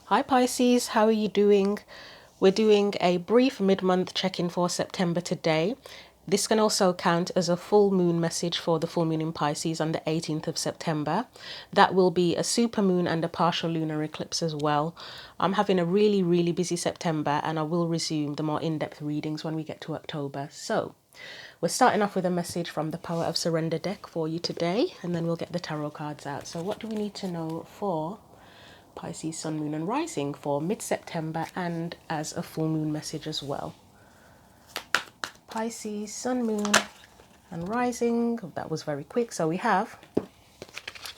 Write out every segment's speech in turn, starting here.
Hi Pisces, how are you doing? We're doing a brief mid-month check-in for September today. This can also count as a full moon message for the full moon in Pisces on the 18th of September. That will be a super moon and a partial lunar eclipse as well. I'm having a really busy September, and I will resume the more in-depth readings when we get to October. So we're starting off with a message from the Power of Surrender deck for you today, and then we'll get the tarot cards out. So what do we need to know for Pisces, Sun, Moon and Rising for mid-September and as a full moon message as well? Pisces, Sun, Moon and Rising. That was very quick. So we have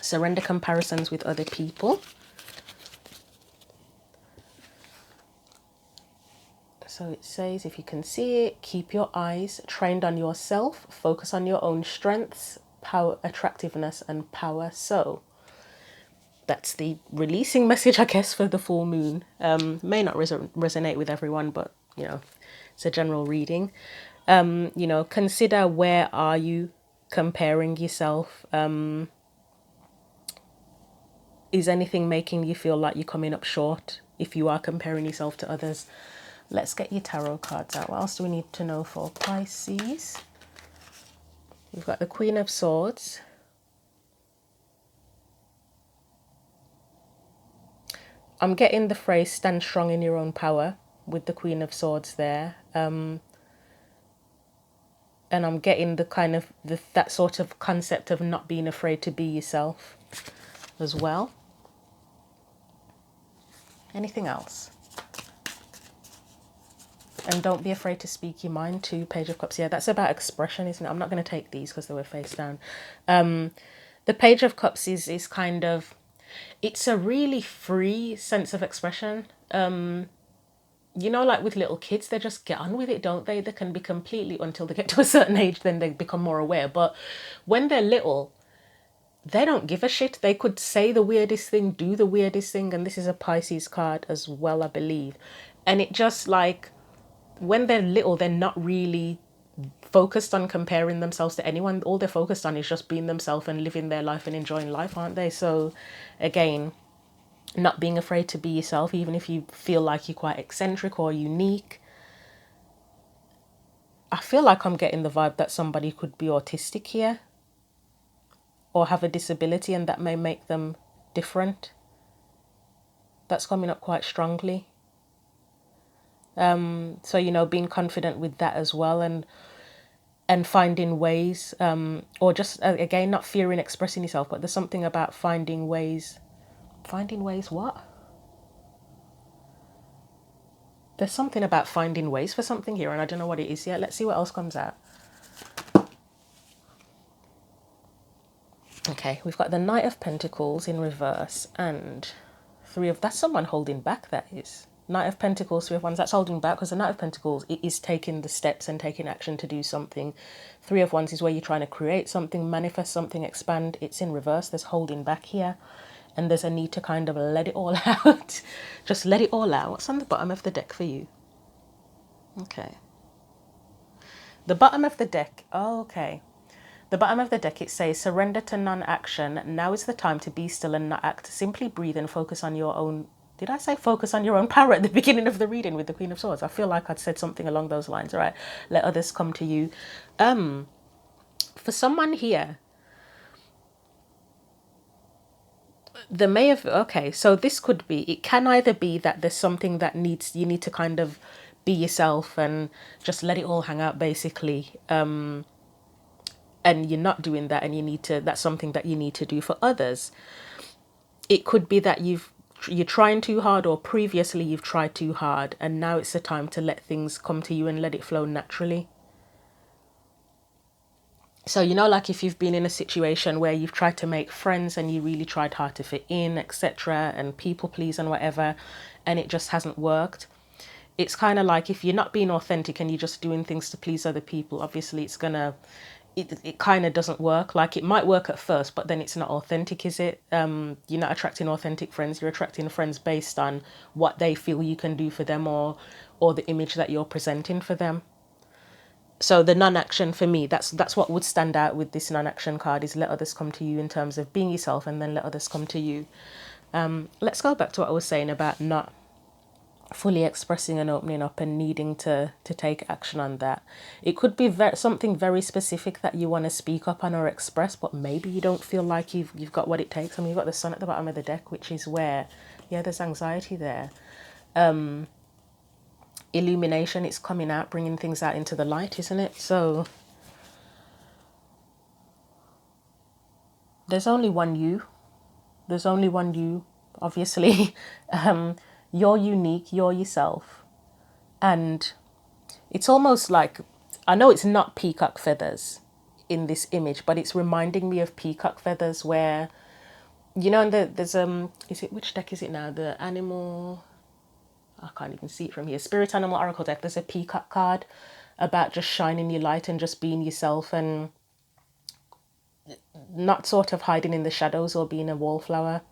surrender comparisons with other people. So it says, if you can see it, keep your eyes trained on yourself, focus on your own strengths, power, attractiveness and power. So that's the releasing message, I guess, for the full moon. May not resonate with everyone, but you know, it's a general reading. Consider, where are you comparing yourself? Is anything making you feel like you're coming up short if you are comparing yourself to others? Let's get your tarot cards out. What else do we need to know for Pisces? We've got the Queen of Swords. I'm getting the phrase stand strong in your own power with the Queen of Swords there. And I'm getting the kind of that sort of concept of not being afraid to be yourself as well. Anything else? And don't be afraid to speak your mind too. Page of Cups. Yeah, that's about expression, isn't it? I'm not going to take these because they were face down. The Page of Cups is kind of, it's a really free sense of expression. Like with little kids, they just get on with it, don't they? They can be completely, until they get to a certain age, then they become more aware. But when they're little, they don't give a shit. They could say the weirdest thing, do the weirdest thing. And this is a Pisces card as well, I believe. And it just like, when they're little, they're not really focused on comparing themselves to anyone. All they're focused on is just being themselves and living their life and enjoying life, aren't they? So again, not being afraid to be yourself, even if you feel like you're quite eccentric or unique. I feel like I'm getting the vibe that somebody could be autistic here or have a disability, and that may make them different. That's coming up quite strongly. So being confident with that as well, and finding ways, or just again, not fearing expressing yourself, but there's something about finding ways what? There's something about finding ways for something here, and I don't know what it is yet. Let's see what else comes out. Okay, we've got the Knight of Pentacles in reverse and that's someone holding back, that is. Knight of Pentacles, Three of Wands, that's holding back, because the Knight of Pentacles, it is taking the steps and taking action to do something. Three of Wands is where you're trying to create something, manifest something, expand. It's in reverse. There's holding back here. And there's a need to kind of let it all out. Just let it all out. What's on the bottom of the deck for you? Okay. The bottom of the deck. Oh, okay. The bottom of the deck, it says, surrender to non-action. Now is the time to be still and not act. Simply breathe and focus on your own. Did I say focus on your own power at the beginning of the reading with the Queen of Swords? I feel like I'd said something along those lines. All right. Let others come to you. For someone here, okay, so this could be, it can either be that there's something that you need to kind of be yourself and just let it all hang out, basically. And you're not doing that, and that's something that you need to do for others. It could be that you're trying too hard, or previously you've tried too hard, and now it's the time to let things come to you and let it flow naturally. So, like if you've been in a situation where you've tried to make friends and you really tried hard to fit in, etc., and people please and whatever, and it just hasn't worked. It's kind of like if you're not being authentic and you're just doing things to please other people, obviously it kind of doesn't work. Like, it might work at first, but then it's not authentic, is it? You're not attracting authentic friends. You're attracting friends based on what they feel you can do for them, or the image that you're presenting for them. So the non-action, for me, that's what would stand out with this non-action card, is let others come to you, in terms of being yourself, and then let others come to you. Let's go back to what I was saying about not fully expressing and opening up and needing to take action on that. It could be something very specific that you want to speak up on or express, but maybe you don't feel like you've got what it takes. I mean, you've got the sun at the bottom of the deck, which is where, yeah, there's anxiety there. Illumination, it's coming out, bringing things out into the light, isn't it? So there's only one you. There's only one you, obviously. You're unique, you're yourself. And it's almost like, I know it's not peacock feathers in this image, but it's reminding me of peacock feathers where, you know, there's, is it, which deck is it now? The animal, I can't even see it from here. Spirit Animal Oracle deck, there's a peacock card about just shining your light and just being yourself and not sort of hiding in the shadows or being a wallflower.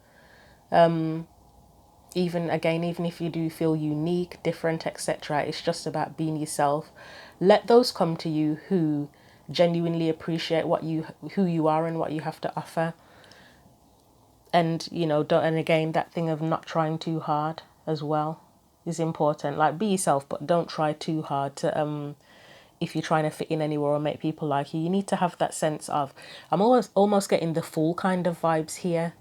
Even if you do feel unique, different, etc., it's just about being yourself. Let those come to you who genuinely appreciate who you are and what you have to offer. And and again, that thing of not trying too hard as well is important. Like, be yourself, but don't try too hard to if you're trying to fit in anywhere or make people like you. You need to have that sense of, I'm almost getting the Fool kind of vibes here,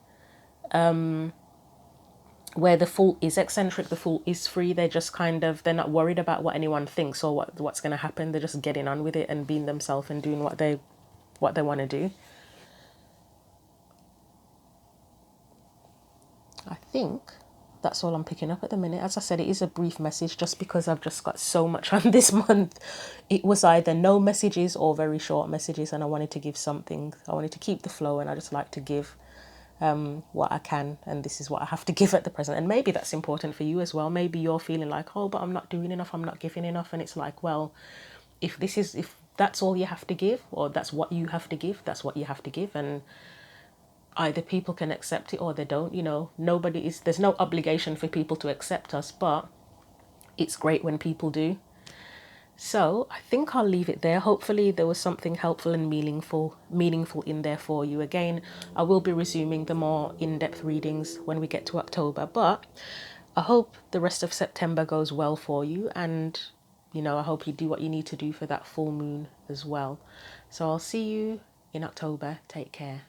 where the Fool is eccentric, the Fool is free. They're just they're not worried about what anyone thinks or what's going to happen. They're just getting on with it and being themselves and doing what they want to do. I think that's all I'm picking up at the minute. As I said, it is a brief message just because I've just got so much on this month. It was either no messages or very short messages, and I wanted to give something. I wanted to keep the flow, and I just like to give what I can, and this is what I have to give at the present. And maybe that's important for you as well. Maybe you're feeling like, oh, but I'm not doing enough, I'm not giving enough. And it's like, well, if that's all you have to give, or that's what you have to give, that's what you have to give. And either people can accept it or they don't. There's no obligation for people to accept us, but it's great when people do. So I think I'll leave it there. Hopefully there was something helpful and meaningful in there for you. Again, I will be resuming the more in-depth readings when we get to October, but I hope the rest of September goes well for you, and I hope you do what you need to do for that full moon as well. So I'll see you in October. Take care.